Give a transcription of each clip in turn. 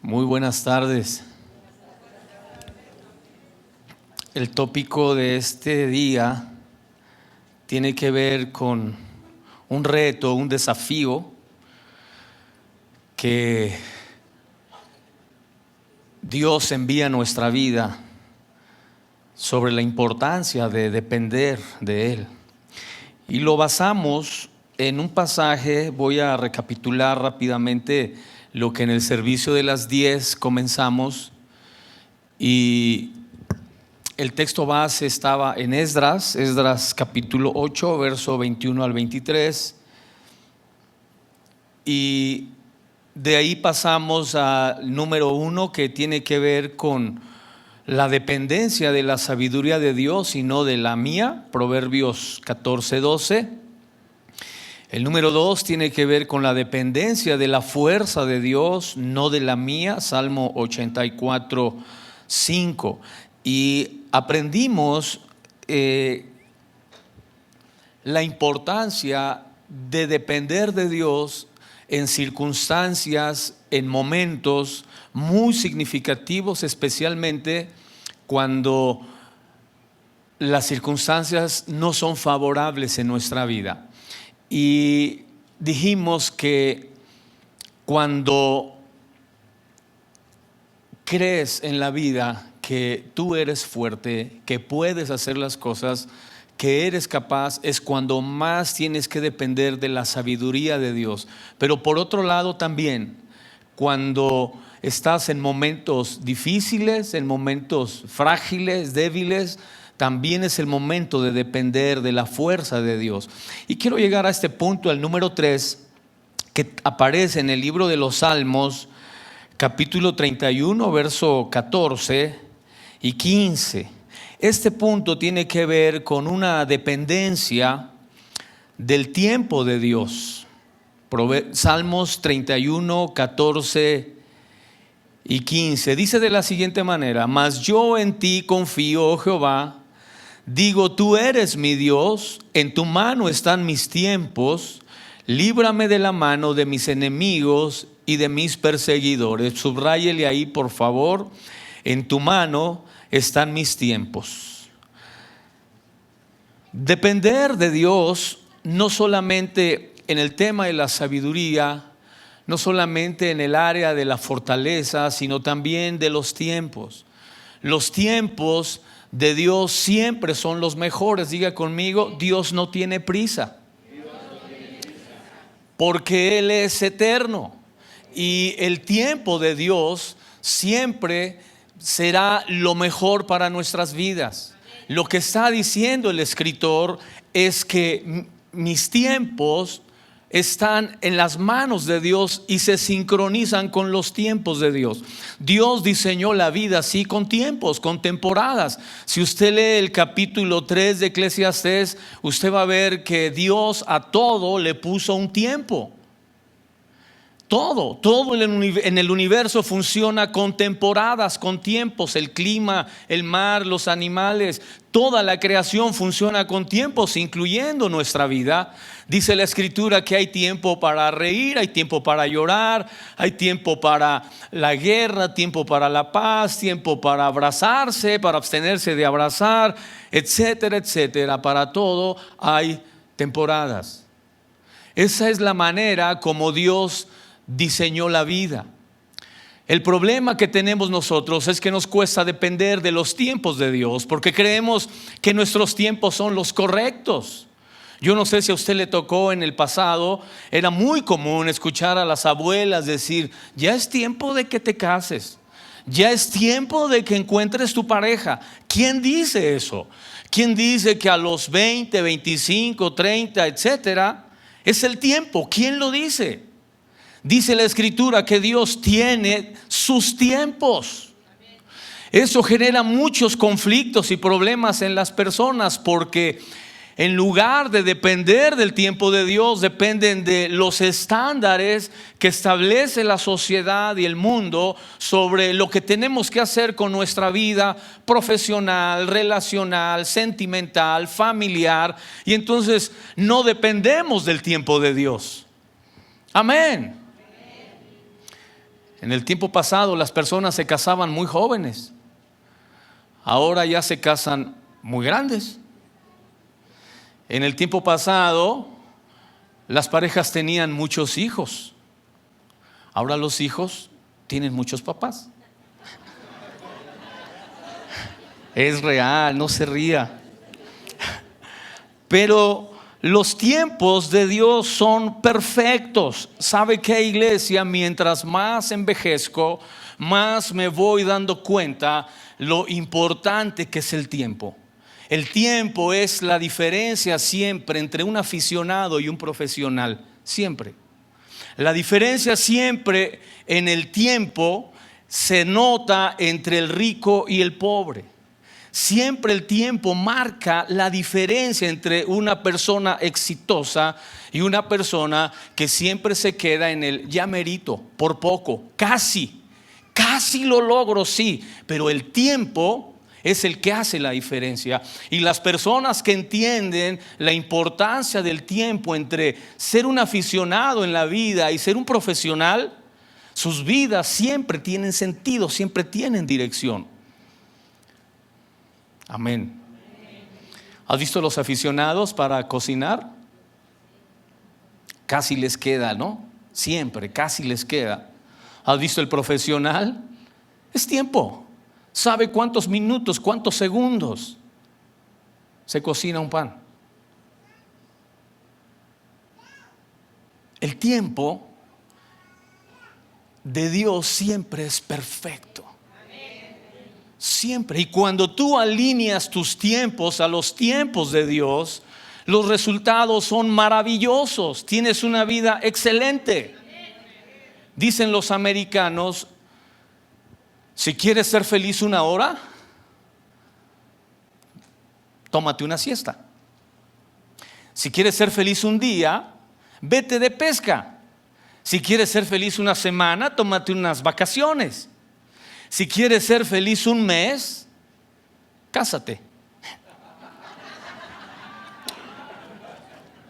Muy buenas tardes. El tópico de este día tiene que ver con un reto, un desafío que Dios envía a nuestra vida sobre la importancia de depender de Él. Y lo basamos en un pasaje. Voy a recapitular rápidamente lo que en el servicio de las 10 comenzamos, y el texto base estaba en Esdras capítulo 8, verso 21 al 23, y de ahí pasamos al número 1, que tiene que ver con la dependencia de la sabiduría de Dios y no de la mía, Proverbios 14:12. El número 2 tiene que ver con la dependencia de la fuerza de Dios, no de la mía, Salmo 84:5. Y aprendimos la importancia de depender de Dios en circunstancias, en momentos muy significativos, especialmente cuando las circunstancias no son favorables en nuestra vida. Y dijimos que cuando crees en la vida que tú eres fuerte, que puedes hacer las cosas, que eres capaz, es cuando más tienes que depender de la sabiduría de Dios. Pero por otro lado también, cuando estás en momentos difíciles, en momentos frágiles, débiles, también es el momento de depender de la fuerza de Dios. Y quiero llegar a este punto, al número 3, que aparece en el libro de los Salmos, capítulo 31, verso 14 y 15. Este punto tiene que ver con una dependencia del tiempo de Dios. Salmos 31, 14 y 15. Dice de la siguiente manera: mas yo en ti confío, oh Jehová. Digo, tú eres mi Dios, en tu mano están mis tiempos, líbrame de la mano de mis enemigos y de mis perseguidores. Subráyele ahí, por favor: en tu mano están mis tiempos. Depender de Dios no solamente en el tema de la sabiduría, no solamente en el área de la fortaleza, sino también de los tiempos. Los tiempos de Dios siempre son los mejores. Diga conmigo: Dios no tiene prisa, porque Él es eterno, y el tiempo de Dios siempre será lo mejor para nuestras vidas. Lo que está diciendo el escritor es que mis tiempos están en las manos de Dios y se sincronizan con los tiempos de Dios. Dios diseñó la vida así, con tiempos, con temporadas. Si usted lee el capítulo 3 de Eclesiastés, usted va a ver que Dios a todo le puso un tiempo. Todo en el universo funciona con temporadas, con tiempos. El clima, el mar, los animales, toda la creación funciona con tiempos, incluyendo nuestra vida. Dice la escritura que hay tiempo para reír, hay tiempo para llorar, hay tiempo para la guerra, tiempo para la paz, tiempo para abrazarse, para abstenerse de abrazar, etcétera, etcétera. Para todo hay temporadas. Esa es la manera como Dios diseñó la vida. El problema que tenemos nosotros es que nos cuesta depender de los tiempos de Dios, porque creemos que nuestros tiempos son los correctos. Yo no sé si a usted le tocó en el pasado, era muy común escuchar a las abuelas decir: ya es tiempo de que te cases, ya es tiempo de que encuentres tu pareja. ¿Quién dice eso? ¿Quién dice que a los 20, 25, 30, etcétera es el tiempo? ¿Quién lo dice? Dice la escritura que Dios tiene sus tiempos. Eso genera muchos conflictos y problemas en las personas, porque en lugar de depender del tiempo de Dios, dependen de los estándares que establece la sociedad y el mundo sobre lo que tenemos que hacer con nuestra vida profesional, relacional, sentimental, familiar. Y entonces no dependemos del tiempo de Dios. Amén. En el tiempo pasado las personas se casaban muy jóvenes. Ahora ya se casan muy grandes. En el tiempo pasado las parejas tenían muchos hijos. Ahora los hijos tienen muchos papás. Es real, no se ría. Pero los tiempos de Dios son perfectos. ¿Sabe qué, iglesia? Mientras más envejezco, más me voy dando cuenta lo importante que es el tiempo. El tiempo es la diferencia siempre entre un aficionado y un profesional. Siempre. La diferencia siempre en el tiempo se nota entre el rico y el pobre. Siempre el tiempo marca la diferencia entre una persona exitosa y una persona que siempre se queda en el ya merito, por poco, casi lo logro, sí, pero el tiempo es el que hace la diferencia. Y las personas que entienden la importancia del tiempo entre ser un aficionado en la vida y ser un profesional, sus vidas siempre tienen sentido, siempre tienen dirección. Amén. ¿Has visto los aficionados para cocinar? Casi les queda, ¿no? Siempre, casi les queda. ¿Has visto el profesional? Es tiempo. ¿Sabe cuántos minutos, cuántos segundos se cocina un pan? El tiempo de Dios siempre es perfecto. Siempre. Y cuando tú alineas tus tiempos a los tiempos de Dios, los resultados son maravillosos. Tienes una vida excelente. Dicen los americanos, si quieres ser feliz una hora, tómate una siesta. Si quieres ser feliz un día, vete de pesca. Si quieres ser feliz una semana, tómate unas vacaciones. Si quieres ser feliz un mes, cásate.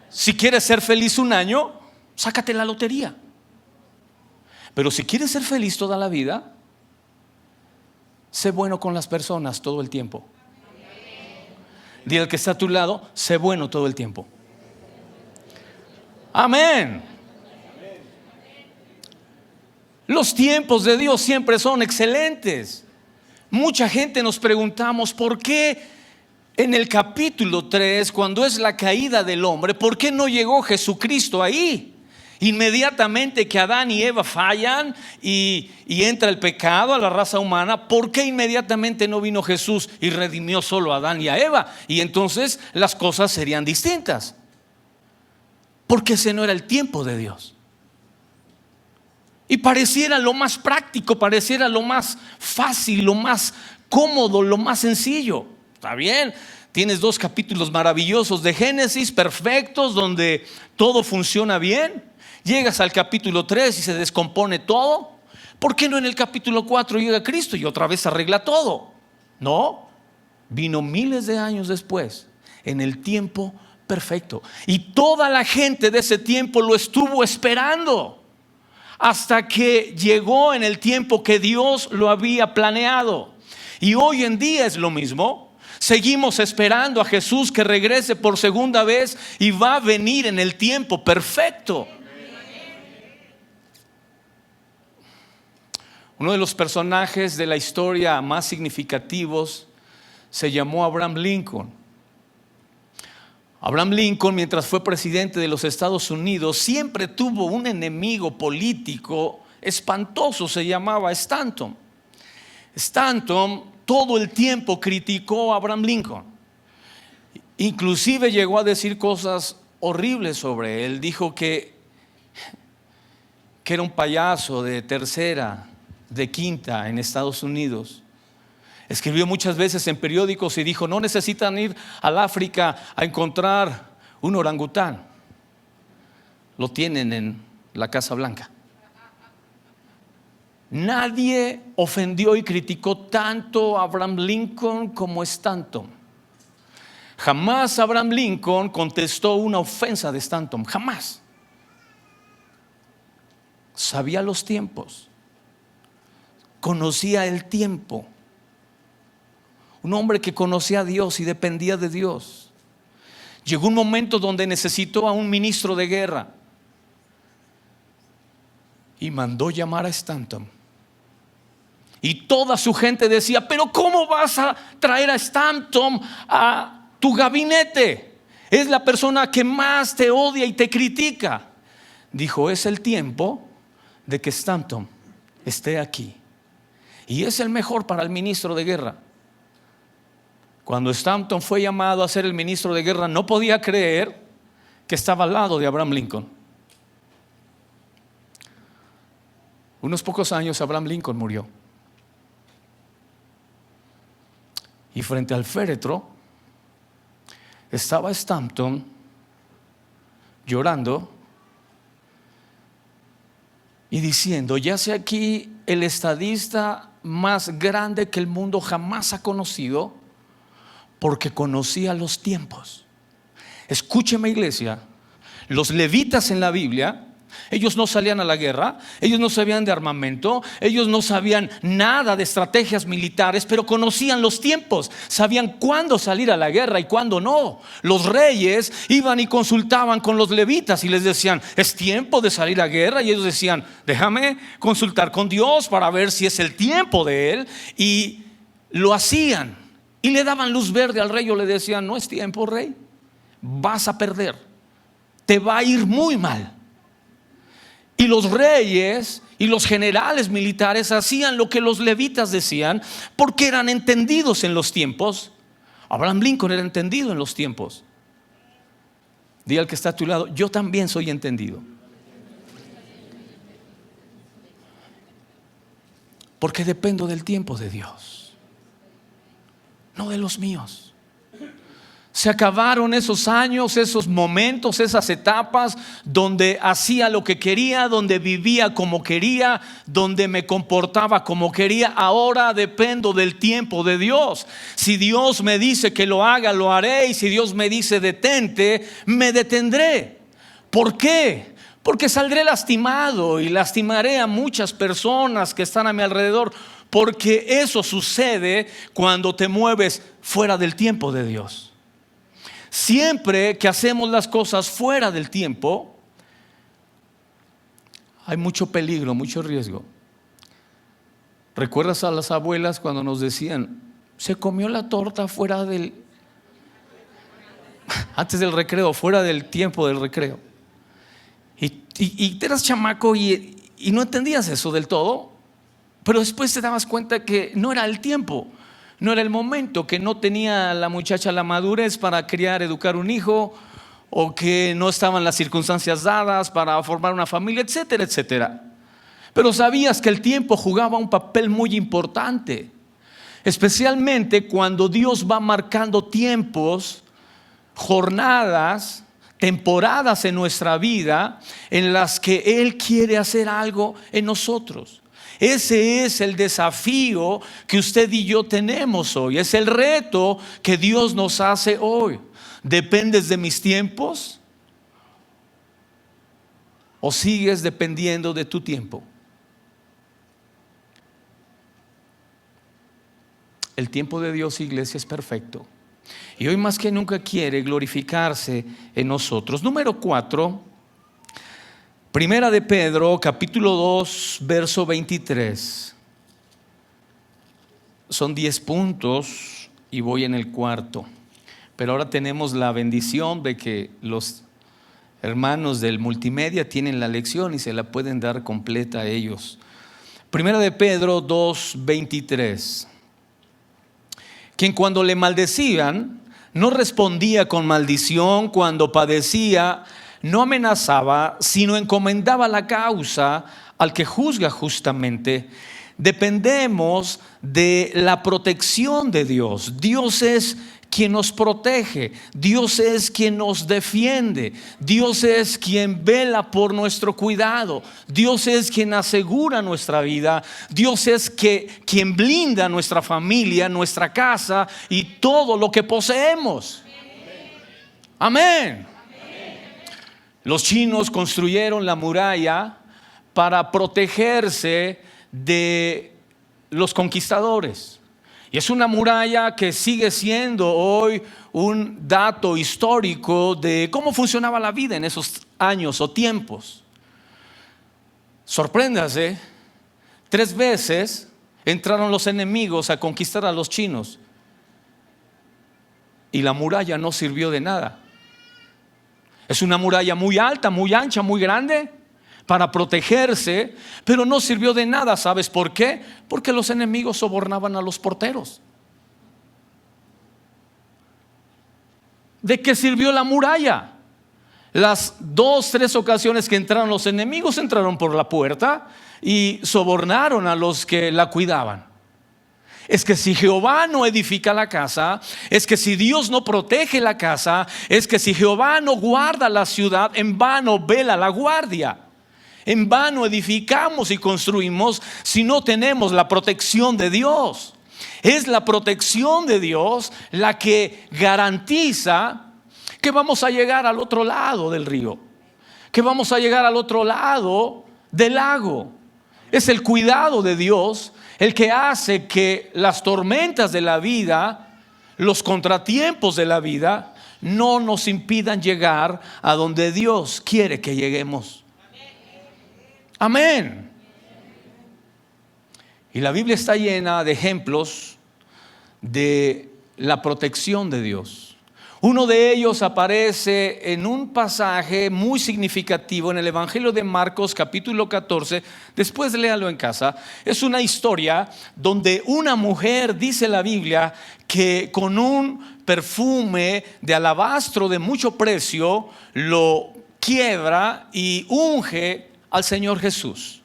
Si quieres ser feliz un año, sácate la lotería. Pero si quieres ser feliz toda la vida, sé bueno con las personas todo el tiempo. Dile al que está a tu lado, sé bueno todo el tiempo. Amén. Los tiempos de Dios siempre son excelentes. Mucha gente nos preguntamos por qué en el capítulo 3, cuando es la caída del hombre, ¿por qué no llegó Jesucristo ahí? Inmediatamente que Adán y Eva fallan y entra el pecado a la raza humana, ¿por qué inmediatamente no vino Jesús y redimió solo a Adán y a Eva? Y entonces las cosas serían distintas. Porque ese no era el tiempo de Dios. Y pareciera lo más práctico, pareciera lo más fácil, lo más cómodo, lo más sencillo. Está bien, tienes 2 capítulos maravillosos de Génesis, perfectos, donde todo funciona bien. Llegas al capítulo 3 y se descompone todo. ¿Por qué no en el capítulo 4 llega Cristo y otra vez arregla todo? No, vino miles de años después, en el tiempo perfecto. Y toda la gente de ese tiempo lo estuvo esperando. Hasta que llegó en el tiempo que Dios lo había planeado. Y hoy en día es lo mismo. Seguimos esperando a Jesús que regrese por segunda vez y va a venir en el tiempo perfecto. Uno de los personajes de la historia más significativos se llamó Abraham Lincoln. Abraham Lincoln, mientras fue presidente de los Estados Unidos, siempre tuvo un enemigo político espantoso, se llamaba Stanton. Stanton todo el tiempo criticó a Abraham Lincoln. Inclusive llegó a decir cosas horribles sobre él. Dijo que era un payaso de tercera, de quinta en Estados Unidos. Escribió muchas veces en periódicos y dijo: no necesitan ir al África a encontrar un orangután, lo tienen en la Casa Blanca. Nadie ofendió y criticó tanto a Abraham Lincoln como Stanton. Jamás Abraham Lincoln contestó una ofensa de Stanton, jamás. Sabía los tiempos. conocía el tiempo. Un hombre que conocía a Dios y dependía de Dios. Llegó un momento donde necesitó a un ministro de guerra y mandó llamar a Stanton. Y toda su gente decía: pero ¿cómo vas a traer a Stanton a tu gabinete? Es la persona que más te odia y te critica. Dijo: es el tiempo de que Stanton esté aquí. Y es el mejor para el ministro de guerra. Cuando Stanton fue llamado a ser el ministro de guerra, no podía creer que estaba al lado de Abraham Lincoln. Unos pocos años Abraham Lincoln murió. Y frente al féretro estaba Stanton llorando y diciendo: yace aquí el estadista más grande que el mundo jamás ha conocido, porque conocía los tiempos. Escúcheme, iglesia, los levitas en la Biblia, ellos no salían a la guerra, ellos no sabían de armamento, ellos no sabían nada de estrategias militares, pero conocían los tiempos, sabían cuándo salir a la guerra y cuándo no. Los reyes iban y consultaban con los levitas y les decían: es tiempo de salir a la guerra, y ellos decían: déjame consultar con Dios para ver si es el tiempo de él. Y lo hacían y le daban luz verde al rey, o le decían: no es tiempo, rey, vas a perder, te va a ir muy mal. Y los reyes y los generales militares hacían lo que los levitas decían, porque eran entendidos en los tiempos. Abraham Lincoln era entendido en los tiempos. Dile al que está a tu lado: yo también soy entendido, porque dependo del tiempo de Dios, no de los míos. Se acabaron esos años, esos momentos, esas etapas donde hacía lo que quería, donde vivía como quería, donde me comportaba como quería. Ahora dependo del tiempo de Dios. Si Dios me dice que lo haga, lo haré. Y si Dios me dice detente, me detendré. ¿Por qué? Porque saldré lastimado y lastimaré a muchas personas que están a mi alrededor. Porque eso sucede cuando te mueves fuera del tiempo de Dios. Siempre que hacemos las cosas fuera del tiempo, hay mucho peligro, mucho riesgo. ¿Recuerdas a las abuelas cuando nos decían: se comió la torta fuera del, antes del recreo, fuera del tiempo del recreo? Y te eras chamaco y no entendías eso del todo, pero después te dabas cuenta que no era el tiempo. No era el momento, que no tenía la muchacha la madurez para criar, educar un hijo, o que no estaban las circunstancias dadas para formar una familia, etcétera, etcétera. Pero sabías que el tiempo jugaba un papel muy importante, especialmente cuando Dios va marcando tiempos, jornadas, temporadas en nuestra vida en las que Él quiere hacer algo en nosotros. Ese es el desafío que usted y yo tenemos hoy. Es el reto que Dios nos hace hoy. ¿Dependes de mis tiempos o sigues dependiendo de tu tiempo? El tiempo de Dios, iglesia, es perfecto. Y hoy más que nunca quiere glorificarse en nosotros. Número 4. Primera de Pedro, capítulo 2, verso 23. Son 10 puntos y voy en el cuarto. Pero ahora tenemos la bendición de que los hermanos del multimedia tienen la lección y se la pueden dar completa a ellos. Primera de Pedro 2, 23. Quien cuando le maldecían no respondía con maldición, cuando padecía no amenazaba, sino encomendaba la causa al que juzga justamente. Dependemos de la protección de Dios. Dios es quien nos protege, Dios es quien nos defiende, Dios es quien vela por nuestro cuidado, Dios es quien asegura nuestra vida, Dios es quien blinda nuestra familia, nuestra casa y todo lo que poseemos. Amén. Los chinos construyeron la muralla para protegerse de los conquistadores. Y es una muralla que sigue siendo hoy un dato histórico de cómo funcionaba la vida en esos años o tiempos. Sorpréndase, 3 veces entraron los enemigos a conquistar a los chinos y la muralla no sirvió de nada. Es una muralla muy alta, muy ancha, muy grande para protegerse, pero no sirvió de nada. ¿Sabes por qué? Porque los enemigos sobornaban a los porteros. ¿De qué sirvió la muralla? Las 2, 3 ocasiones que entraron los enemigos, entraron por la puerta y sobornaron a los que la cuidaban. Es que si Jehová no edifica la casa, es que si Dios no protege la casa, es que si Jehová no guarda la ciudad, en vano vela la guardia. En vano edificamos y construimos si no tenemos la protección de Dios. Es la protección de Dios la que garantiza que vamos a llegar al otro lado del río, que vamos a llegar al otro lado del lago. Es el cuidado de Dios el que hace que las tormentas de la vida, los contratiempos de la vida, no nos impidan llegar a donde Dios quiere que lleguemos. Amén. Y la Biblia está llena de ejemplos de la protección de Dios. Uno de ellos aparece en un pasaje muy significativo en el Evangelio de Marcos, capítulo 14. Después léalo en casa. Es una historia donde una mujer, dice la Biblia, que con un perfume de alabastro de mucho precio lo quiebra y unge al Señor Jesús.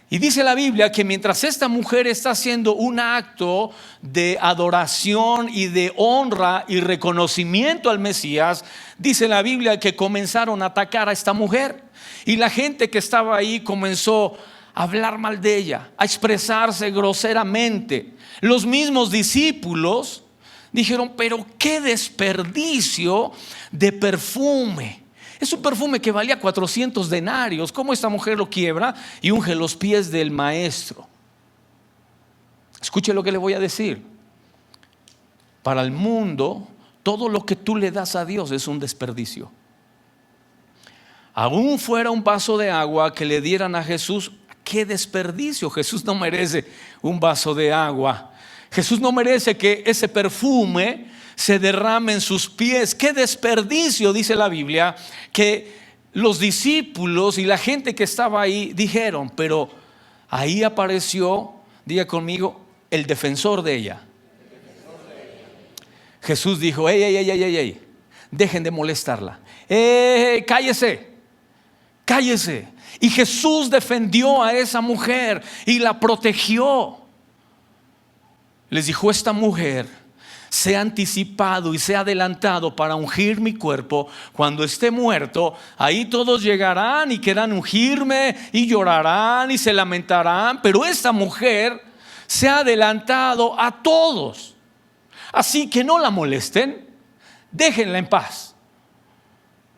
Y dice la Biblia que mientras esta mujer está haciendo un acto de adoración y de honra y reconocimiento al Mesías, dice la Biblia que comenzaron a atacar a esta mujer. Y la gente que estaba ahí comenzó a hablar mal de ella, a expresarse groseramente. Los mismos discípulos dijeron: pero qué desperdicio de perfume. Es un perfume que valía 400 denarios. ¿Cómo esta mujer lo quiebra y unge los pies del maestro? Escuche lo que le voy a decir. Para el mundo, todo lo que tú le das a Dios es un desperdicio. Aún fuera un vaso de agua que le dieran a Jesús, qué desperdicio. Jesús no merece un vaso de agua. Jesús no merece que ese perfume se derrame en sus pies. Qué desperdicio, dice la Biblia, que los discípulos y la gente que estaba ahí dijeron. Pero ahí apareció, diga conmigo, el defensor de ella. Jesús dijo: ey, dejen de molestarla. Cállese. Y Jesús defendió a esa mujer y la protegió. Les dijo: esta mujer se ha anticipado y se ha adelantado para ungir mi cuerpo. Cuando esté muerto, ahí todos llegarán y querrán ungirme y llorarán y se lamentarán. Pero esta mujer se ha adelantado a todos. Así que no la molesten, déjenla en paz.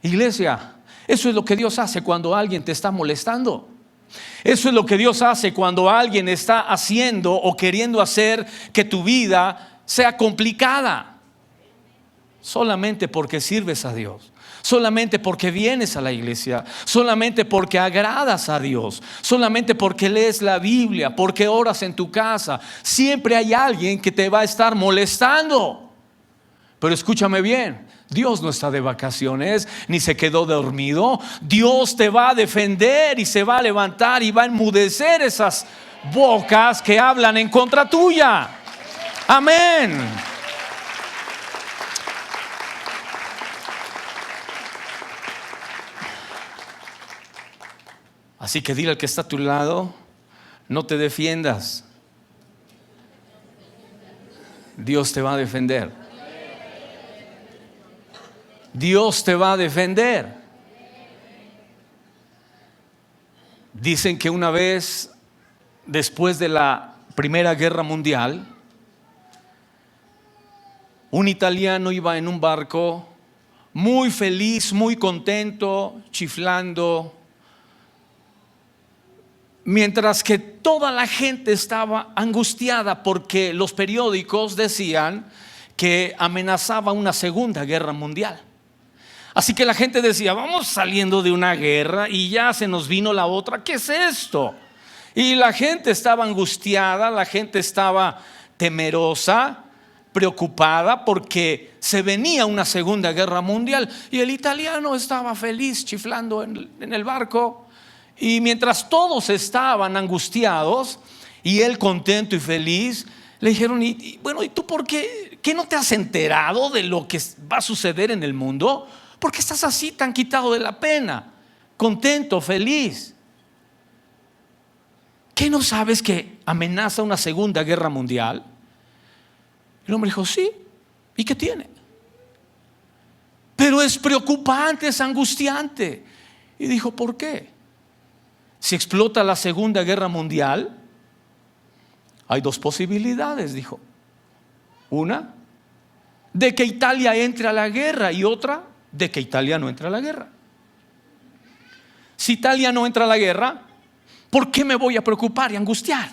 Iglesia, eso es lo que Dios hace cuando alguien te está molestando. Eso es lo que Dios hace cuando alguien está haciendo o queriendo hacer que tu vida sea complicada, solamente porque sirves a Dios, solamente porque vienes a la iglesia, solamente porque agradas a Dios, solamente porque lees la Biblia, porque oras en tu casa. Siempre hay alguien que te va a estar molestando. Pero escúchame bien, Dios no está de vacaciones ni se quedó dormido. Dios te va a defender y se va a levantar y va a enmudecer esas bocas que hablan en contra tuya. Amén. Así que dile al que está a tu lado: no te defiendas. Dios te va a defender. Dios te va a defender. Dicen que una vez, después de la Primera Guerra Mundial, un italiano iba en un barco muy feliz, muy contento, chiflando, mientras que toda la gente estaba angustiada porque los periódicos decían que amenazaba una segunda guerra mundial. Así que la gente decía, vamos saliendo de una guerra y ya se nos vino la otra, ¿qué es esto? Y la gente estaba angustiada, la gente estaba temerosa, preocupada porque se venía una segunda guerra mundial. Y el italiano estaba feliz chiflando en el barco. Y mientras todos estaban angustiados y él contento y feliz, le dijeron, bueno, ¿y tú por qué? ¿Qué no te has enterado de lo que va a suceder en el mundo? ¿Por qué estás así tan quitado de la pena? Contento, feliz. ¿Qué no sabes que amenaza una segunda guerra mundial? El hombre dijo, sí, ¿y qué tiene? Pero es preocupante, es angustiante. Y dijo, ¿por qué? Si explota la segunda guerra mundial, hay dos posibilidades, dijo. Una, de que Italia entre a la guerra, y otra, de que Italia no entre a la guerra. Si Italia no entra a la guerra, ¿por qué me voy a preocupar y angustiar?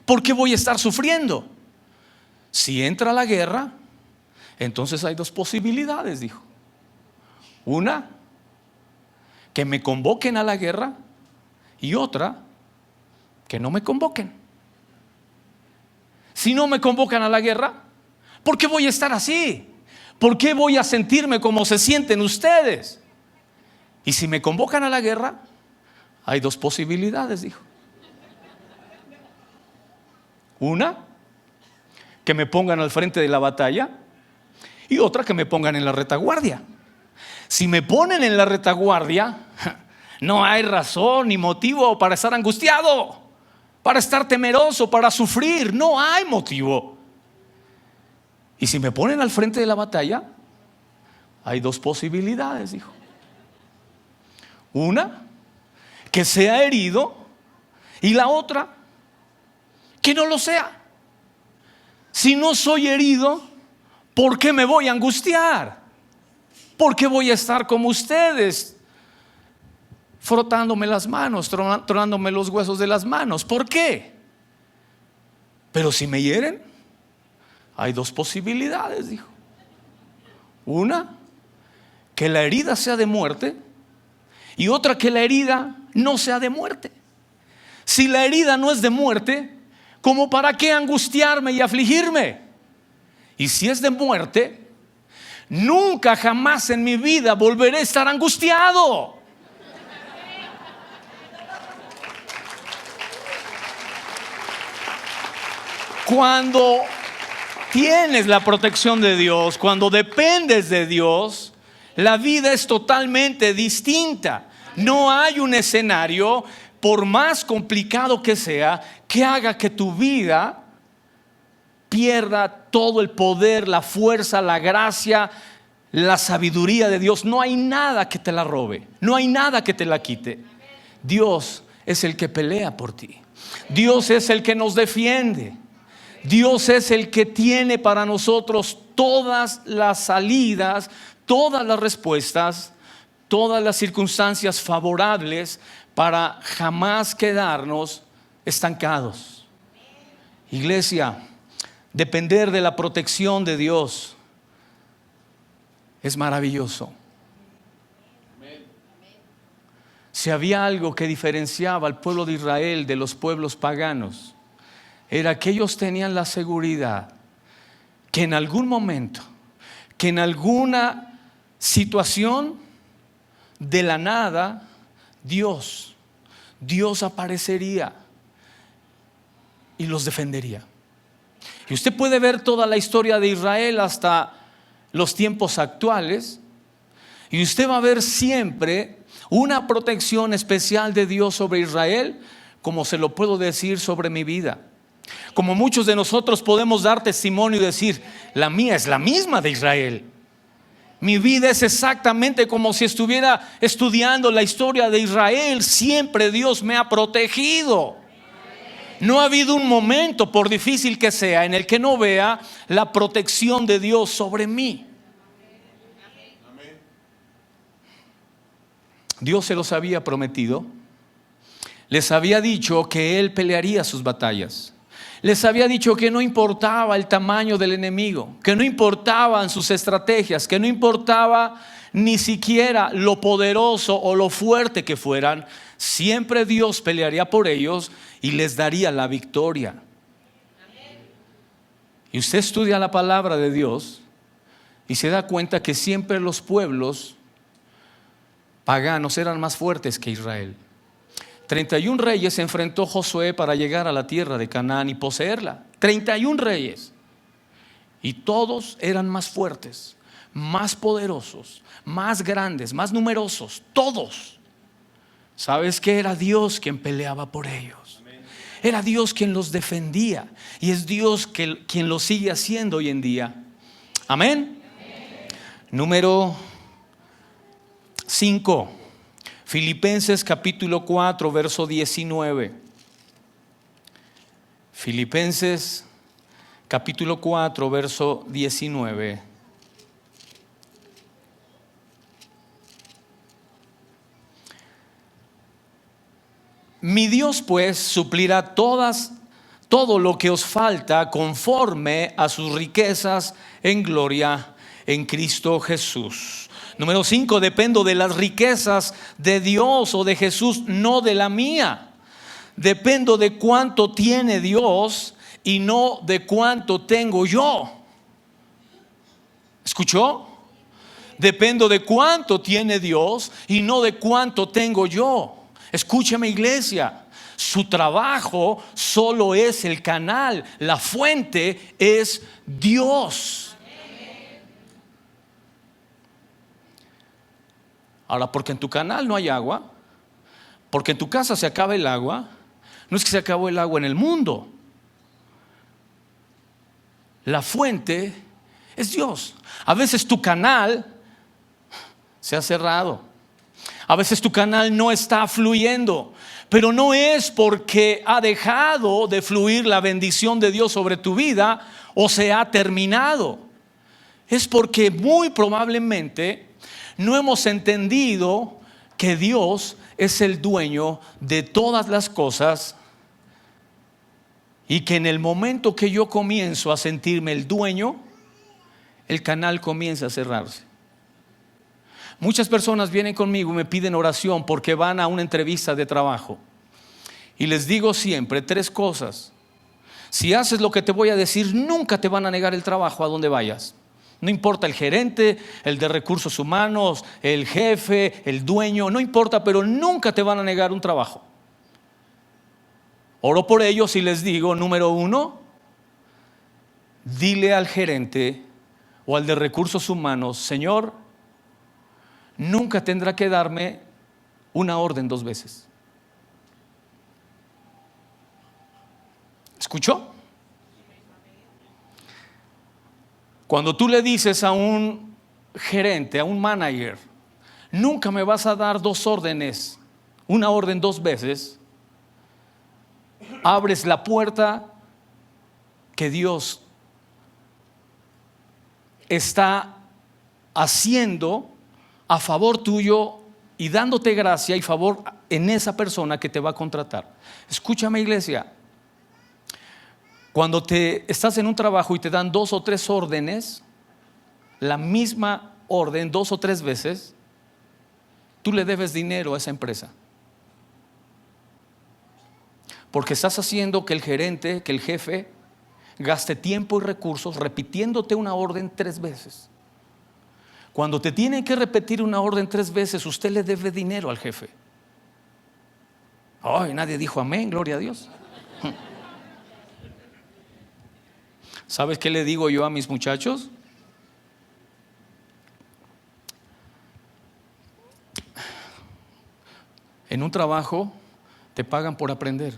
¿Por qué voy a estar sufriendo? Si entra a la guerra, entonces hay dos posibilidades, dijo. Una, que me convoquen a la guerra, y otra, que no me convoquen. Si no me convocan a la guerra, ¿por qué voy a estar así? ¿Por qué voy a sentirme como se sienten ustedes? Y si me convocan a la guerra, hay dos posibilidades, dijo. Una, que me pongan al frente de la batalla, y otra, que me pongan en la retaguardia. Si me ponen en la retaguardia, no hay razón ni motivo para estar angustiado, para estar temeroso, para sufrir. No hay motivo. Y si me ponen al frente de la batalla, hay dos posibilidades, dijo. Una, que sea herido, y la otra, que no lo sea. Si no soy herido, ¿por qué me voy a angustiar? ¿Por qué voy a estar como ustedes, frotándome las manos, tronándome los huesos de las manos? ¿Por qué? Pero si me hieren, hay dos posibilidades, dijo. Una, que la herida sea de muerte, y otra, que la herida no sea de muerte. Si la herida no es de muerte, ¿cómo para qué angustiarme y afligirme? Y si es de muerte, nunca jamás en mi vida volveré a estar angustiado. Cuando tienes la protección de Dios, cuando dependes de Dios, la vida es totalmente distinta. No hay un escenario, por más complicado que sea, que haga que tu vida pierda todo el poder, la fuerza, la gracia, la sabiduría de Dios. No hay nada que te la robe, no hay nada que te la quite. Dios es el que pelea por ti. Dios es el que nos defiende. Dios es el que tiene para nosotros todas las salidas, todas las respuestas, todas las circunstancias favorables para jamás quedarnos estancados. Iglesia, depender de la protección de Dios es maravilloso. Si había algo que diferenciaba al pueblo de Israel de los pueblos paganos, era que ellos tenían la seguridad que en algún momento, que en alguna situación, de la nada, Dios aparecería y los defendería. Y usted puede ver toda la historia de Israel hasta los tiempos actuales, y usted va a ver siempre una protección especial de Dios sobre Israel, como se lo puedo decir sobre mi vida. Como muchos de nosotros podemos dar testimonio y decir, la mía es la misma de Israel. Mi vida es exactamente como si estuviera estudiando la historia de Israel. Siempre Dios me ha protegido. No ha habido un momento, por difícil que sea, en el que no vea la protección de Dios sobre mí. Dios se los había prometido. Les había dicho que Él pelearía sus batallas. Les había dicho que no importaba el tamaño del enemigo, que no importaban sus estrategias, que no importaba ni siquiera lo poderoso o lo fuerte que fueran. Siempre Dios pelearía por ellos y les daría la victoria. Y usted estudia la palabra de Dios y se da cuenta que siempre los pueblos paganos eran más fuertes que Israel. 31 reyes se enfrentó Josué para llegar a la tierra de Canaán y poseerla. 31 reyes. Y todos eran más fuertes, más poderosos, más grandes, más numerosos. Todos. ¿Sabes qué? Era Dios quien peleaba por ellos. Era Dios quien los defendía. Y es Dios quien lo sigue haciendo hoy en día. Amén. Número 5. Filipenses capítulo 4, verso 19. Filipenses capítulo 4, verso 19. Mi Dios pues suplirá todo lo que os falta conforme a sus riquezas en gloria en Cristo Jesús. Número 5, dependo de las riquezas de Dios o de Jesús, no de la mía. Dependo de cuánto tiene Dios y no de cuánto tengo yo. ¿Escuchó? Dependo de cuánto tiene Dios y no de cuánto tengo yo. Escúchame, iglesia. Su trabajo solo es el canal, la fuente es Dios. Ahora, porque en tu canal no hay agua, porque en tu casa se acaba el agua, no es que se acabó el agua en el mundo. La fuente es Dios. A veces tu canal se ha cerrado. A veces tu canal no está fluyendo, pero no es porque ha dejado de fluir la bendición de Dios sobre tu vida o se ha terminado. Es porque muy probablemente no hemos entendido que Dios es el dueño de todas las cosas y que en el momento que yo comienzo a sentirme el dueño, el canal comienza a cerrarse. Muchas personas vienen conmigo y me piden oración porque van a una entrevista de trabajo. Y les digo siempre 3 cosas. Si haces lo que te voy a decir, nunca te van a negar el trabajo a donde vayas. No importa el gerente, el de recursos humanos, el jefe, el dueño, no importa, pero nunca te van a negar un trabajo. Oro por ellos y les digo, número 1, dile al gerente o al de recursos humanos: Señor, nunca tendrá que darme una orden 2 veces. ¿Escuchó? Cuando tú le dices a un gerente, a un manager, nunca me vas a dar 2 órdenes, una orden 2 veces, abres la puerta que Dios está haciendo a favor tuyo y dándote gracia y favor en esa persona que te va a contratar. Escúchame, iglesia. Cuando estás en un trabajo y te dan 2 o 3 órdenes, la misma orden 2 o 3 veces, tú le debes dinero a esa empresa. Porque estás haciendo que el gerente, que el jefe, gaste tiempo y recursos repitiéndote una orden 3 veces. Cuando te tienen que repetir una orden 3 veces, usted le debe dinero al jefe. Ay, nadie dijo amén, gloria a Dios. ¿Sabes qué le digo yo a mis muchachos? En un trabajo te pagan por aprender.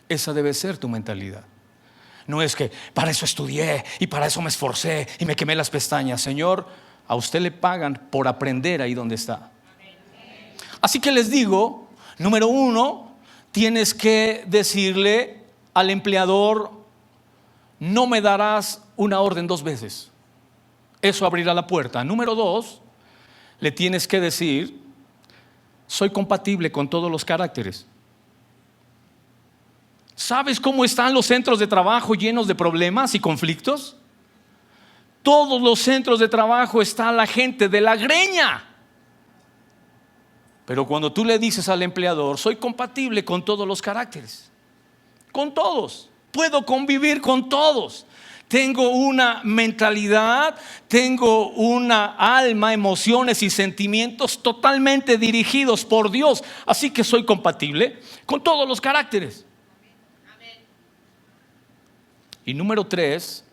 Esa debe ser tu mentalidad. No es que para eso estudié y para eso me esforcé y me quemé las pestañas. Señor, a usted le pagan por aprender ahí donde está. Así que les digo, número 1, tienes que decirle al empleador: no me darás una orden 2 veces. Eso abrirá la puerta. Número 2, le tienes que decir: soy compatible con todos los caracteres. ¿Sabes cómo están los centros de trabajo llenos de problemas y conflictos? Todos los centros de trabajo está la gente de la greña. Pero cuando tú le dices al empleador, soy compatible con todos los caracteres, con todos, puedo convivir con todos, tengo una mentalidad, tengo una alma, emociones y sentimientos totalmente dirigidos por Dios, así que soy compatible con todos los caracteres. Y número 3,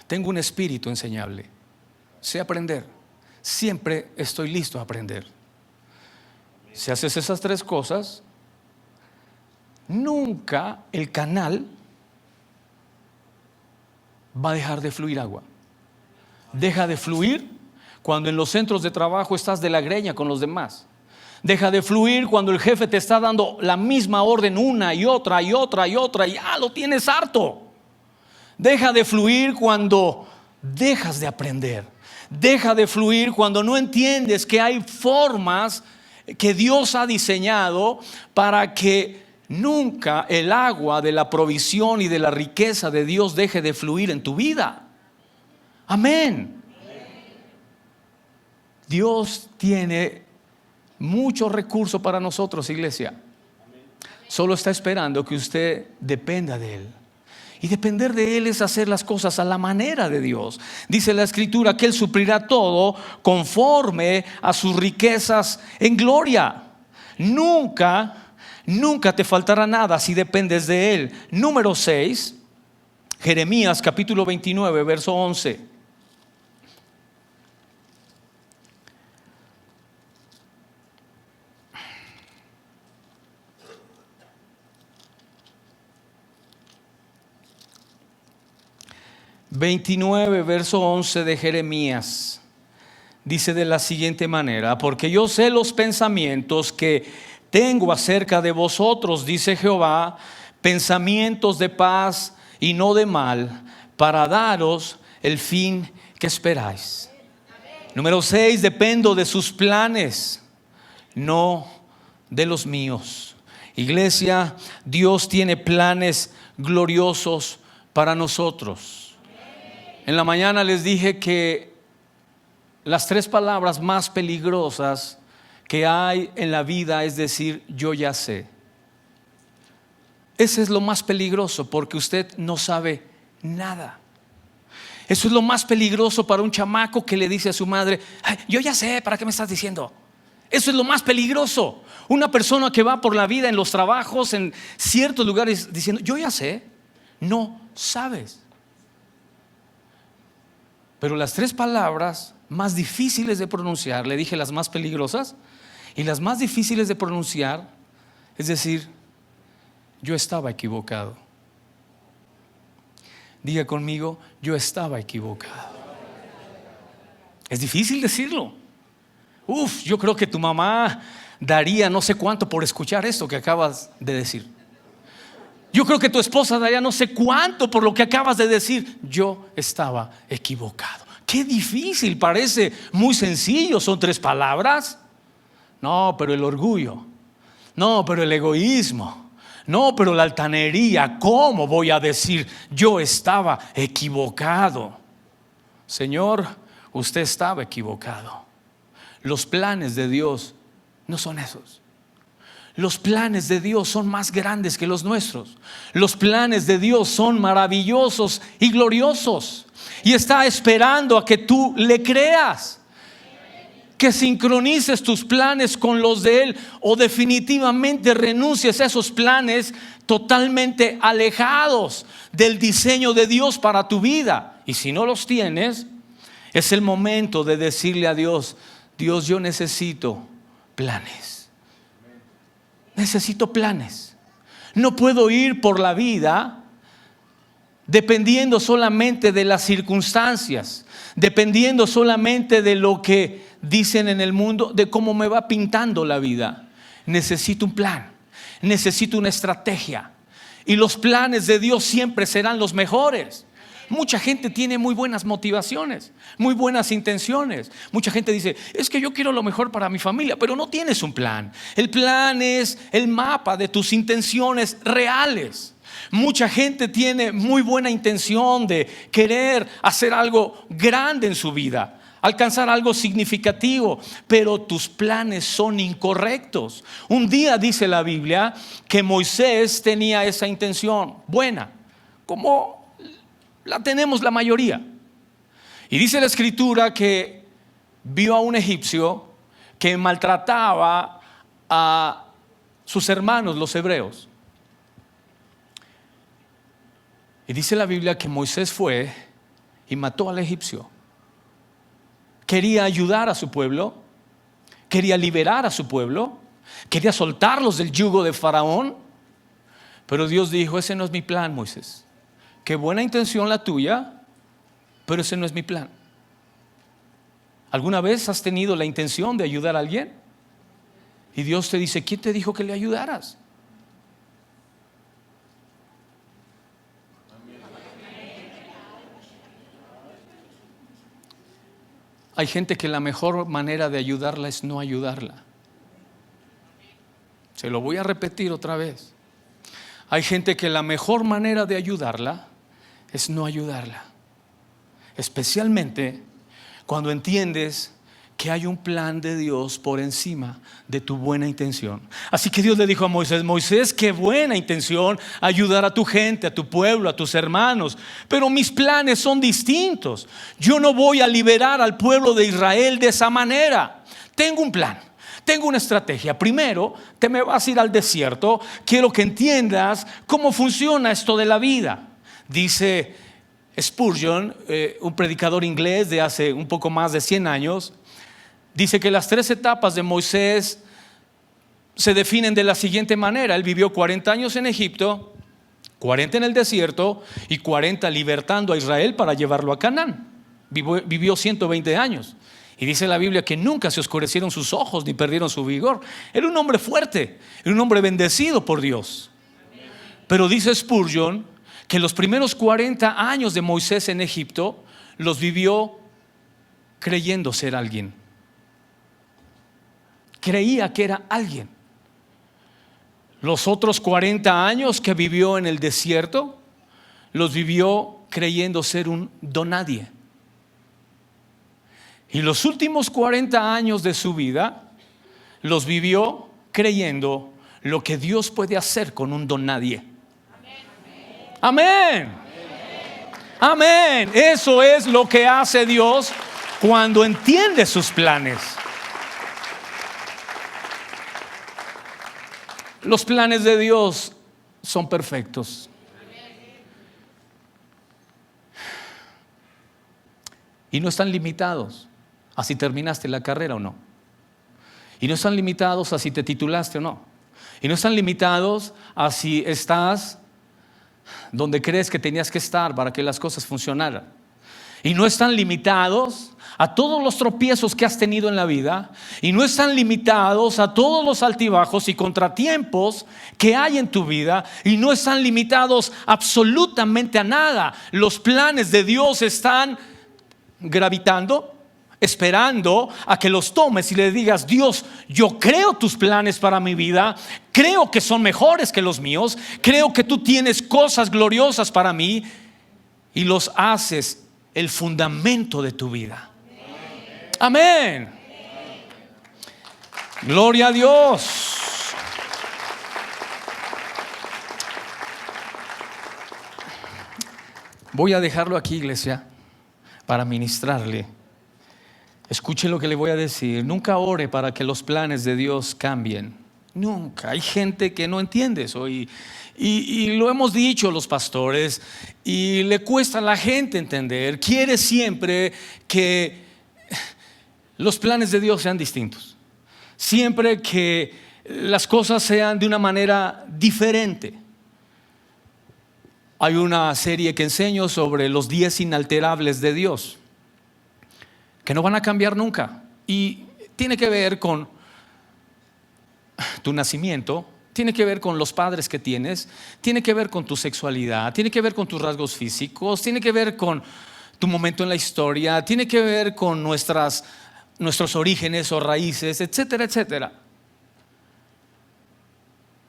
tengo un espíritu enseñable. Sé aprender. Siempre estoy listo a aprender. Si haces esas 3 cosas, nunca el canal va a dejar de fluir agua. Deja de fluir cuando en los centros de trabajo estás de la greña con los demás. Deja de fluir cuando el jefe te está dando la misma orden una y otra y otra y otra y ya lo tienes harto. Deja de fluir cuando dejas de aprender. Deja de fluir cuando no entiendes que hay formas que Dios ha diseñado para que nunca el agua de la provisión y de la riqueza de Dios deje de fluir en tu vida. Amén. Dios tiene muchos recursos para nosotros, iglesia. Solo está esperando que usted dependa de Él. Y depender de Él es hacer las cosas a la manera de Dios. Dice la Escritura que Él suplirá todo conforme a sus riquezas en gloria. Nunca te faltará nada si dependes de Él. Número 6, Jeremías capítulo 29, verso 11. Verso 11 de Jeremías dice de la siguiente manera: porque yo sé los pensamientos que tengo acerca de vosotros, dice Jehová, pensamientos de paz y no de mal, para daros el fin que esperáis. Número 6, dependo de sus planes, no de los míos. Iglesia, Dios tiene planes gloriosos para nosotros. En la mañana les dije que las 3 palabras más peligrosas que hay en la vida es decir, yo ya sé. Ese es lo más peligroso porque usted no sabe nada. Eso es lo más peligroso para un chamaco que le dice a su madre, ay, yo ya sé, ¿para qué me estás diciendo? Eso es lo más peligroso. Una persona que va por la vida en los trabajos, en ciertos lugares diciendo, yo ya sé, no sabes. Pero las 3 palabras más difíciles de pronunciar, le dije las más peligrosas, y las más difíciles de pronunciar es decir, yo estaba equivocado. Diga conmigo, yo estaba equivocado. Es difícil decirlo. Yo creo que tu mamá daría no sé cuánto por escuchar esto que acabas de decir. Yo creo que tu esposa daría no sé cuánto por lo que acabas de decir. Yo estaba equivocado. Qué difícil, parece muy sencillo, son 3 palabras. No, pero el orgullo. No, pero el egoísmo. No, pero la altanería. ¿Cómo voy a decir yo estaba equivocado? Señor, usted estaba equivocado. Los planes de Dios no son esos. Los planes de Dios son más grandes que los nuestros. Los planes de Dios son maravillosos y gloriosos. Y está esperando a que tú le creas. Que sincronices tus planes con los de Él o definitivamente renuncies a esos planes totalmente alejados del diseño de Dios para tu vida. Y si no los tienes, es el momento de decirle a Dios, Dios, yo necesito planes. Necesito planes. No puedo ir por la vida dependiendo solamente de las circunstancias, dependiendo solamente de lo que dicen en el mundo, de cómo me va pintando la vida. Necesito un plan, necesito una estrategia. Y los planes de Dios siempre serán los mejores. mucha gente tiene muy buenas motivaciones, muy buenas intenciones. Mucha gente dice, es que yo quiero lo mejor para mi familia, pero no tienes un plan. El plan es el mapa de tus intenciones reales. Mucha gente tiene muy buena intención de querer hacer algo grande en su vida, alcanzar algo significativo, pero tus planes son incorrectos. Un día dice la Biblia que Moisés tenía esa intención buena, como la tenemos la mayoría. Y dice la Escritura que vio a un egipcio que maltrataba a sus hermanos, los hebreos. Y dice la Biblia que Moisés fue y mató al egipcio. Quería ayudar a su pueblo, quería liberar a su pueblo, quería soltarlos del yugo de Faraón. Pero Dios dijo, ese no es mi plan, Moisés. Qué buena intención la tuya, pero ese no es mi plan. ¿Alguna vez has tenido la intención de ayudar a alguien? Y Dios te dice, ¿quién te dijo que le ayudaras? Hay gente que la mejor manera de ayudarla es no ayudarla. Se lo voy a repetir otra vez. Hay gente que la mejor manera de ayudarla es no ayudarla. Especialmente cuando entiendes que hay un plan de Dios por encima de tu buena intención. Así que Dios le dijo a Moisés, Moisés, qué buena intención ayudar a tu gente, a tu pueblo, a tus hermanos, pero mis planes son distintos. Yo no voy a liberar al pueblo de Israel de esa manera. Tengo un plan, tengo una estrategia. Primero, te me vas a ir al desierto. Quiero que entiendas cómo funciona esto de la vida. Dice Spurgeon, un predicador inglés de hace un poco más de 100 años, dice que las 3 etapas de Moisés se definen de la siguiente manera. Él vivió 40 años en Egipto, 40 en el desierto y 40 libertando a Israel para llevarlo a Canaán. Vivió 120 años. Y dice la Biblia que nunca se oscurecieron sus ojos ni perdieron su vigor. Era un hombre fuerte, era un hombre bendecido por Dios. Pero dice Spurgeon que los primeros 40 años de Moisés en Egipto los vivió creyendo ser alguien. Creía que era alguien. Los otros 40 años que vivió en el desierto los vivió creyendo ser un donadie. Y los últimos 40 años de su vida los vivió creyendo lo que Dios puede hacer con un donadie. Amén. Amén. Eso es lo que hace Dios cuando entiende sus planes. Los planes de Dios son perfectos. Y no están limitados a si terminaste la carrera o no. Y no están limitados a si te titulaste o no. Y no están limitados a si estás donde crees que tenías que estar para que las cosas funcionaran. Y no están limitados a todos los tropiezos que has tenido en la vida. Y no están limitados a todos los altibajos y contratiempos que hay en tu vida. Y no están limitados absolutamente a nada. Los planes de Dios están gravitando, esperando a que los tomes y le digas, Dios, yo creo tus planes para mi vida, creo que son mejores que los míos, creo que tú tienes cosas gloriosas para mí, y los haces el fundamento de tu vida. Amén. Gloria a Dios. Voy a dejarlo aquí, iglesia, para ministrarle. Escuche lo que le voy a decir. Nunca ore para que los planes de Dios cambien. Nunca. Hay gente que no entiende eso y lo hemos dicho los pastores, y le cuesta a la gente entender. Quiere siempre que los planes de Dios sean distintos, siempre que las cosas sean de una manera diferente. Hay una serie que enseño sobre los 10 inalterables de Dios, que no van a cambiar nunca, y tiene que ver con tu nacimiento, tiene que ver con los padres que tienes, tiene que ver con tu sexualidad, tiene que ver con tus rasgos físicos, tiene que ver con tu momento en la historia, tiene que ver con nuestros orígenes o raíces, etcétera, etcétera.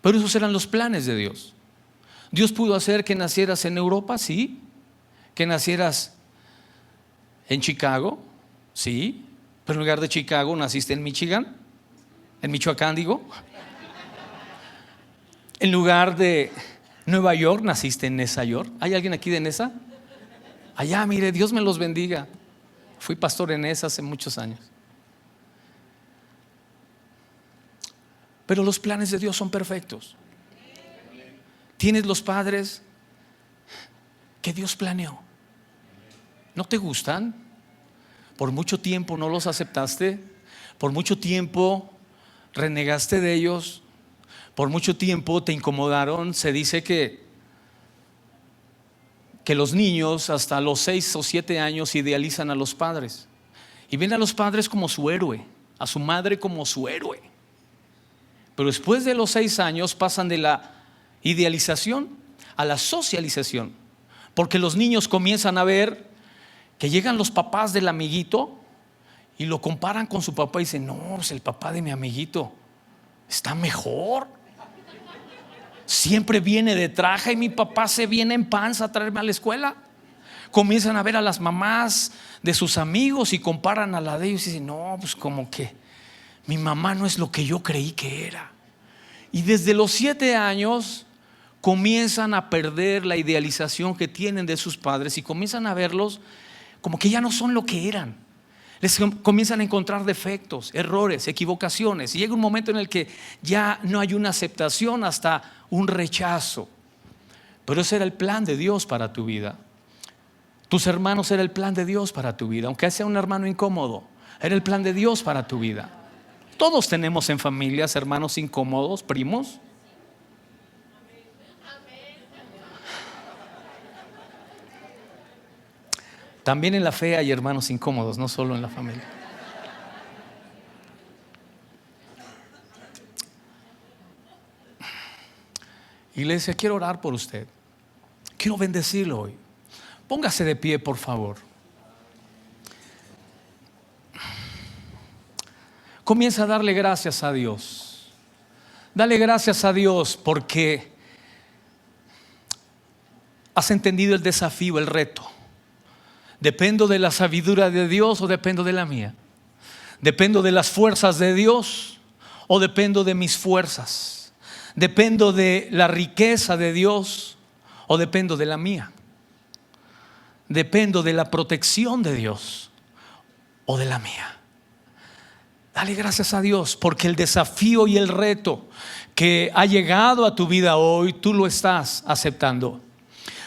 Pero esos eran los planes de Dios. Dios pudo hacer que nacieras en Europa, sí. Que nacieras en Chicago, sí. Pero en lugar de Chicago naciste en Michigan, en Michoacán digo. En lugar de Nueva York naciste en Nesa York. ¿Hay alguien aquí de Nesa? Allá, mire, Dios me los bendiga. Fui pastor en Nesa hace muchos años. Pero los planes de Dios son perfectos. Tienes los padres que Dios planeó. ¿No te gustan? Por mucho tiempo no los aceptaste. Por mucho tiempo renegaste de ellos. Por mucho tiempo te incomodaron. Se dice que los niños hasta los 6 o 7 años idealizan a los padres. Y ven a los padres como su héroe, a su madre como su héroe. Pero después de los 6 años pasan de la idealización a la socialización. Porque los niños comienzan a ver que llegan los papás del amiguito y lo comparan con su papá y dicen: no, pues el papá de mi amiguito está mejor. Siempre viene de traje y mi papá se viene en panza a traerme a la escuela. Comienzan a ver a las mamás de sus amigos y comparan a la de ellos y dicen: no, pues como que mi mamá no es lo que yo creí que era. Y desde los 7 años comienzan a perder la idealización que tienen de sus padres y comienzan a verlos como que ya no son lo que eran. Les comienzan a encontrar defectos, errores, equivocaciones. Y llega un momento en el que ya no hay una aceptación, hasta un rechazo. Pero ese era el plan de Dios para tu vida. Tus hermanos era el plan de Dios para tu vida. Aunque sea un hermano incómodo, era el plan de Dios para tu vida. Todos tenemos en familias hermanos incómodos, primos. También en la fe hay hermanos incómodos, no solo en la familia. Iglesia, quiero orar por usted. Quiero bendecirlo hoy. Póngase de pie, por favor. Comienza a darle gracias a Dios. Dale gracias a Dios porque has entendido el desafío, el reto. ¿Dependo de la sabiduría de Dios o dependo de la mía? ¿Dependo de las fuerzas de Dios o dependo de mis fuerzas? ¿Dependo de la riqueza de Dios o dependo de la mía? ¿Dependo de la protección de Dios o de la mía? Dale gracias a Dios porque el desafío y el reto que ha llegado a tu vida hoy, tú lo estás aceptando.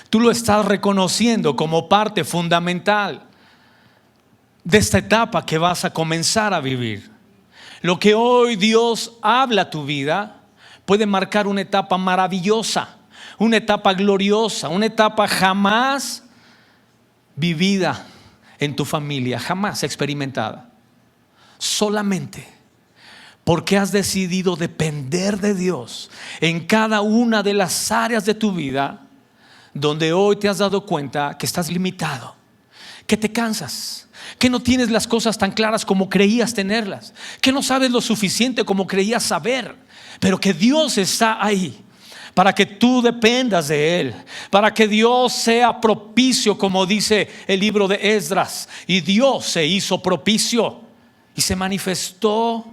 Tú lo estás reconociendo como parte fundamental de esta etapa que vas a comenzar a vivir. Lo que hoy Dios habla a tu vida puede marcar una etapa maravillosa, una etapa gloriosa, una etapa jamás vivida en tu familia, jamás experimentada. Solamente porque has decidido depender de Dios en cada una de las áreas de tu vida, donde hoy te has dado cuenta que estás limitado, que te cansas, que no tienes las cosas tan claras como creías tenerlas, que no sabes lo suficiente como creías saber, pero que Dios está ahí para que tú dependas de Él, para que Dios sea propicio, como dice el libro de Esdras. Y Dios se hizo propicio y se manifestó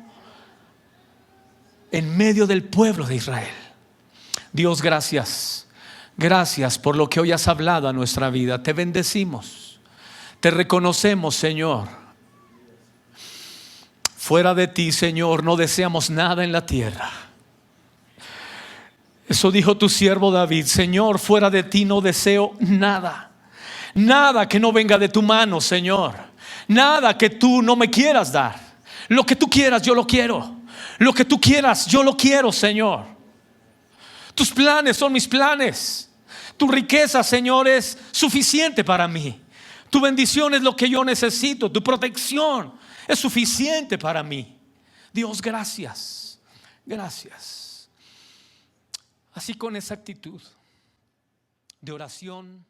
en medio del pueblo de Israel. Dios, gracias. Gracias por lo que hoy has hablado a nuestra vida. Te bendecimos. Te reconocemos, Señor. Fuera de ti, Señor, no deseamos nada en la tierra. Eso dijo tu siervo David: Señor, fuera de ti no deseo nada. Nada que no venga de tu mano, Señor. Nada que tú no me quieras dar. Lo que tú quieras, yo lo quiero. Lo que tú quieras, yo lo quiero, Señor. Tus planes son mis planes. Tu riqueza, Señor, es suficiente para mí. Tu bendición es lo que yo necesito. Tu protección es suficiente para mí. Dios, gracias. Gracias. Así con esa actitud de oración,